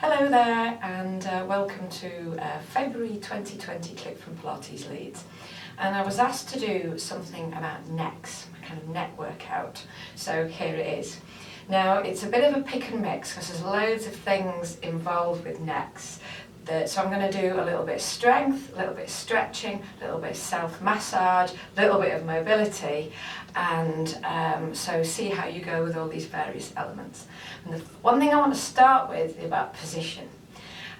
Hello there, and welcome to February 2020 clip from Pilates Leeds. And I was asked to do something about necks, a kind of neck workout. So here it is. Now it's a bit of a pick and mix because there's loads of things involved with necks. So I'm going to do a little bit of strength, a little bit of stretching, a little bit of self-massage, a little bit of mobility, and so see how you go with all these various elements. And the one thing I want to start with is about position.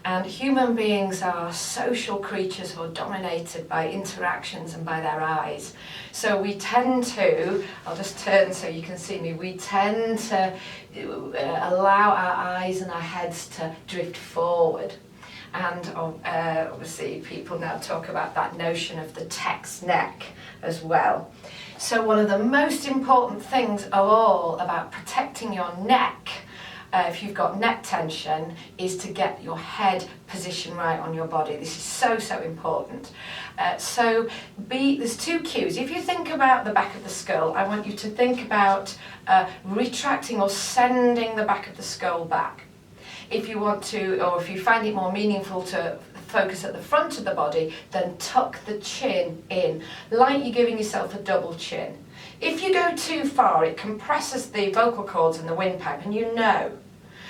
And human beings are social creatures who are dominated by interactions and by their eyes. So we tend to, I'll just turn so you can see me, we tend to allow our eyes and our heads to drift forward. And obviously people now talk about that notion of the text neck as well. So one of the most important things of all about protecting your neck, if you've got neck tension, is to get your head position right on your body. This is so important. There's two cues. If you think about the back of the skull, I want you to think about retracting or sending the back of the skull back. If you want to, or if you find it more meaningful to focus at the front of the body, then tuck the chin in, like you're giving yourself a double chin. If you go too far, it compresses the vocal cords and the windpipe, and you know.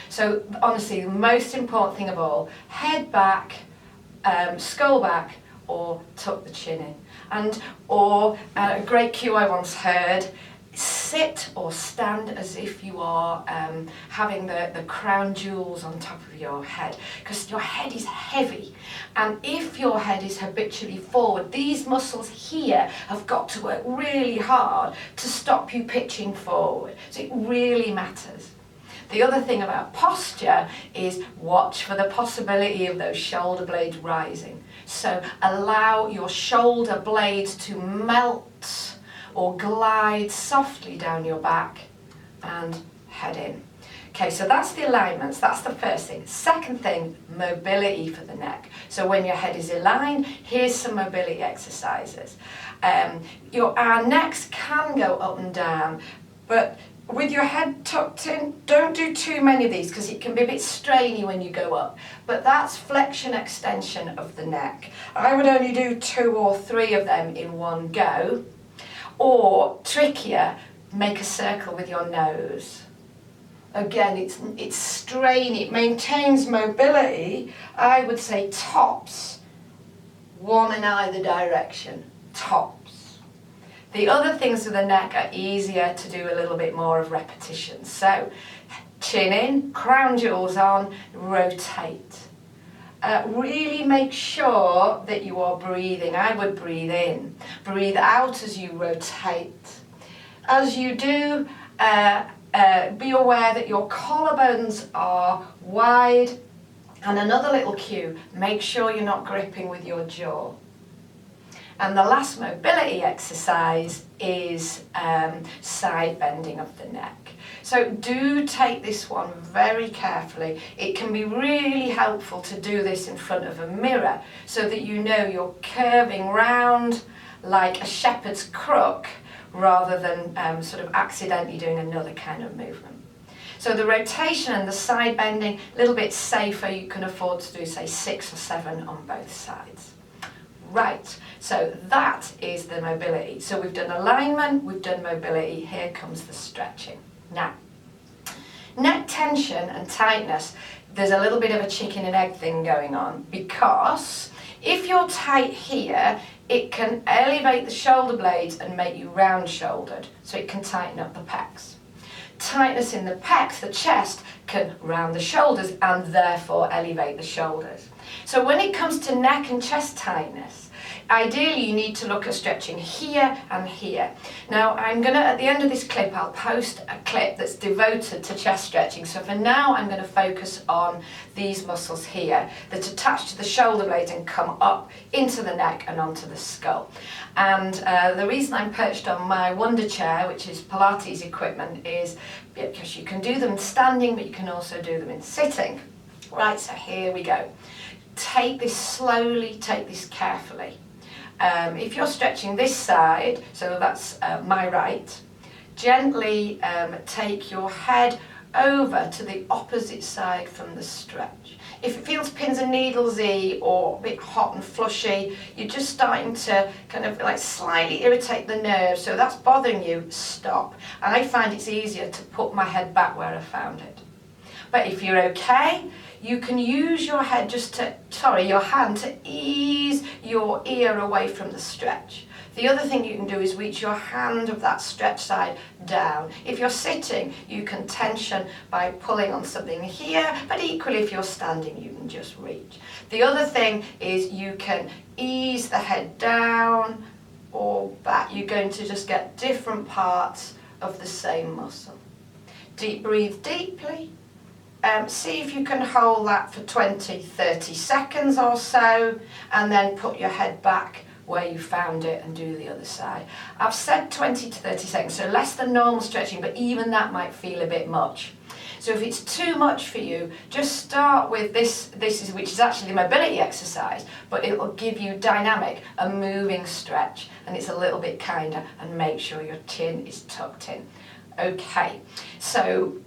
So honestly, the most important thing of all, head back, skull back, or tuck the chin in. Or a great cue I once heard, sit or stand as if you are having the crown jewels on top of your head, because your head is heavy, and if your head is habitually forward, these muscles here have got to work really hard to stop you pitching forward. So it really matters. The other thing about posture is watch for the possibility of those shoulder blades rising. So allow your shoulder blades to melt or glide softly down your back and head in. Okay, so that's the alignments, that's the first thing. Second thing, mobility for the neck. So when your head is aligned, here's some mobility exercises. Our necks can go up and down, but with your head tucked in, don't do too many of these because it can be a bit strainy when you go up. But that's flexion extension of the neck. I would only do 2 or 3 of them in one go. Or, trickier, make a circle with your nose. Again, it's strain, it maintains mobility. I would say tops, 1 in either direction, tops. The other things with the neck are easier to do a little bit more of repetition. So, chin in, crown jewels on, rotate. Really make sure that you are breathing. I would breathe in. Breathe out as you rotate. As you do, be aware that your collarbones are wide. And another little cue, make sure you're not gripping with your jaw. And the last mobility exercise is side bending of the neck. So do take this one very carefully. It can be really helpful to do this in front of a mirror so that you know you're curving round like a shepherd's crook rather than sort of accidentally doing another kind of movement. So the rotation and the side bending, a little bit safer, you can afford to do say 6 or 7 on both sides. Right, so that is the mobility. So we've done alignment, we've done mobility, here comes the stretching. Now, neck tension and tightness, there's a little bit of a chicken and egg thing going on, because if you're tight here, it can elevate the shoulder blades and make you round-shouldered, so it can tighten up the pecs. Tightness in the pecs, the chest, can round the shoulders and therefore elevate the shoulders. So when it comes to neck and chest tightness, ideally you need to look at stretching here and here. Now at the end of this clip, I'll post a clip that's devoted to chest stretching. So for now, I'm going to focus on these muscles here that attach to the shoulder blades and come up into the neck and onto the skull. And the reason I'm perched on my Wonder Chair, which is Pilates equipment, is because you can do them standing, but you can also do them in sitting. Right, so here we go. Take this slowly, take this carefully. If you're stretching this side, so that's my right, gently take your head over to the opposite side from the stretch. If it feels pins and needles-y or a bit hot and flushy, you're just starting to kind of like slightly irritate the nerve, so that's bothering you, stop. And I find it's easier to put my head back where I found it. But if you're okay, you can use your head your hand to ease your ear away from the stretch. The other thing you can do is reach your hand of that stretch side down. If you're sitting, you can tension by pulling on something here, but equally if you're standing, you can just reach. The other thing is you can ease the head down or back. You're going to just get different parts of the same muscle. Breathe deeply. See if you can hold that for 20-30 seconds or so, and then put your head back where you found it and do the other side. I've said 20 to 30 seconds, so less than normal stretching, but even that might feel a bit much. So if it's too much for you, just start with this which is actually a mobility exercise, but it will give you dynamic, a moving stretch, and it's a little bit kinder, and make sure your chin is tucked in. Okay, so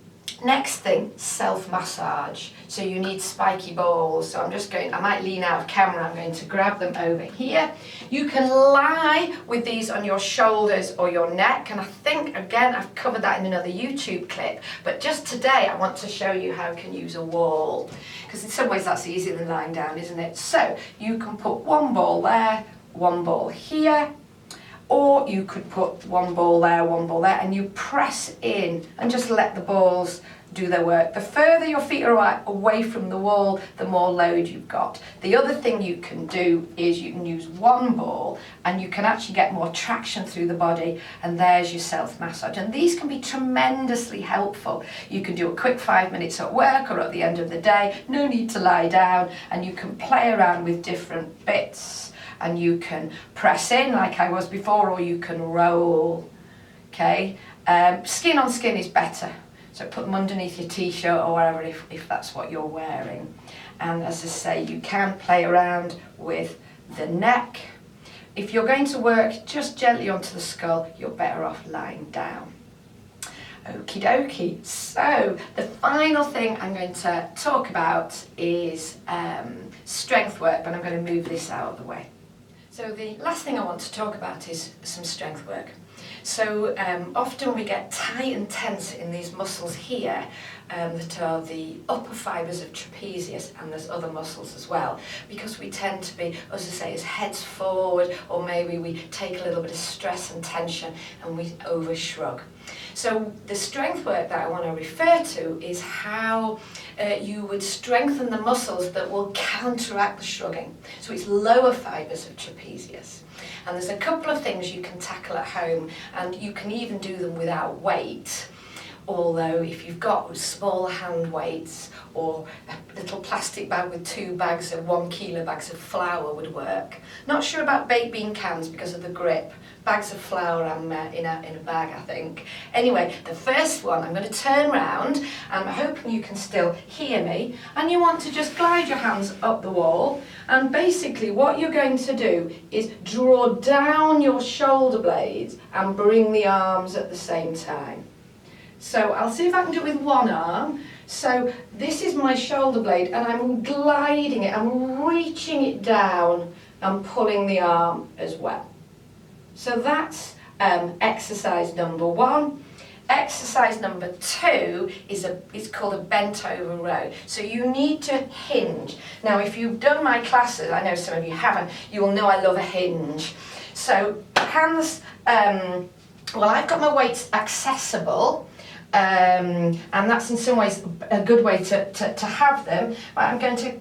next thing, self-massage. So you need spiky balls. So I might lean out of camera, I'm going to grab them over here. You can lie with these on your shoulders or your neck, and I think, again, I've covered that in another YouTube clip, but just today I want to show you how you can use a wall, because in some ways that's easier than lying down, isn't it? So you can put one ball there, one ball here, or you could put one ball there, and you press in and just let the balls do their work. The further your feet are away from the wall, the more load you've got. The other thing you can do is you can use one ball and you can actually get more traction through the body, and there's your self-massage. And these can be tremendously helpful. You can do a quick 5 minutes at work or at the end of the day, no need to lie down, and you can play around with different bits. And you can press in like I was before, or you can roll, okay? Skin on skin is better. So put them underneath your t-shirt or wherever if that's what you're wearing. And as I say, you can play around with the neck. If you're going to work just gently onto the skull, you're better off lying down. Okie dokie. So the final thing I'm going to talk about is strength work, but I'm going to move this out of the way. So the last thing I want to talk about is some strength work. So often we get tight and tense in these muscles here that are the upper fibres of trapezius, and there's other muscles as well, because we tend to be, as I say, as heads forward, or maybe we take a little bit of stress and tension and we over shrug. So the strength work that I want to refer to is how you would strengthen the muscles that will counteract the shrugging. So it's lower fibres of trapezius. And there's a couple of things you can tackle at home, and you can even do them without weight. Although if you've got small hand weights or a little plastic bag with 2 bags of 1 kilo bags of flour would work. Not sure about baked bean cans because of the grip. Bags of flour I'm in a bag, I think. Anyway, the first one, I'm going to turn round, and I'm hoping you can still hear me, and you want to just glide your hands up the wall, and basically what you're going to do is draw down your shoulder blades and bring the arms at the same time. So I'll see if I can do it with one arm. So this is my shoulder blade, and I'm gliding it, I'm reaching it down and pulling the arm as well. So that's exercise number 1. Exercise number 2 is called a bent over row. So you need to hinge. Now if you've done my classes, I know some of you haven't, you will know I love a hinge. So hands, well, I've got my weights accessible, and that's in some ways a good way to have them. But I'm going to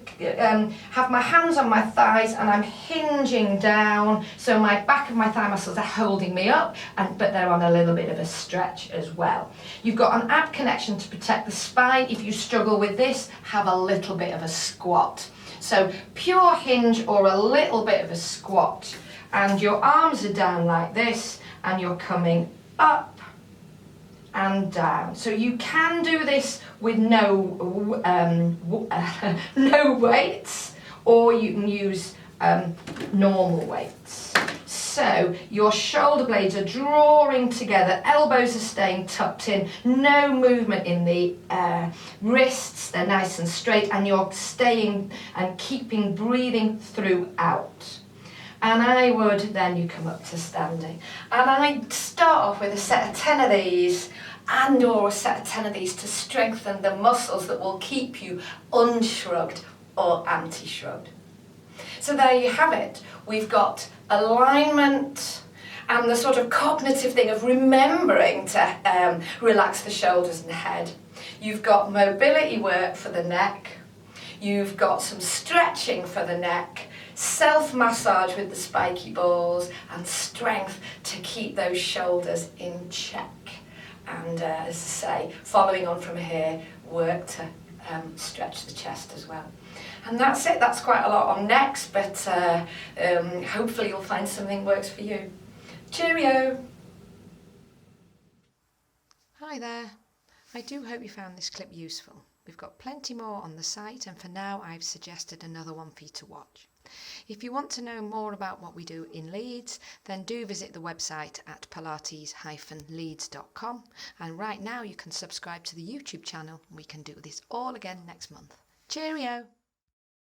have my hands on my thighs, and I'm hinging down, so my back of my thigh muscles are holding me up, but they're on a little bit of a stretch as well. You've got an ab connection to protect the spine. If you struggle with this, have a little bit of a squat. So pure hinge or a little bit of a squat, and your arms are down like this, and you're coming up and down. So you can do this with no weights, or you can use normal weights. So your shoulder blades are drawing together, elbows are staying tucked in, no movement in the wrists, they're nice and straight, and you're staying and keeping breathing throughout. And I would, then you come up to standing. And I start off with a set of 10 of these or a set of 10 of these to strengthen the muscles that will keep you unshrugged or anti-shrugged. So there you have it. We've got alignment and the sort of cognitive thing of remembering to relax the shoulders and head. You've got mobility work for the neck. You've got some stretching for the neck, self-massage with the spiky balls, and strength to keep those shoulders in check. And as I say, following on from here, work to stretch the chest as well. And that's it. That's quite a lot on necks, but hopefully you'll find something works for you. Cheerio! Hi there. I do hope you found this clip useful. We've got plenty more on the site, and for now I've suggested another one for you to watch. If you want to know more about what we do in Leeds, then do visit the website at pilates-leeds.com, and right now you can subscribe to the YouTube channel and we can do this all again next month. Cheerio!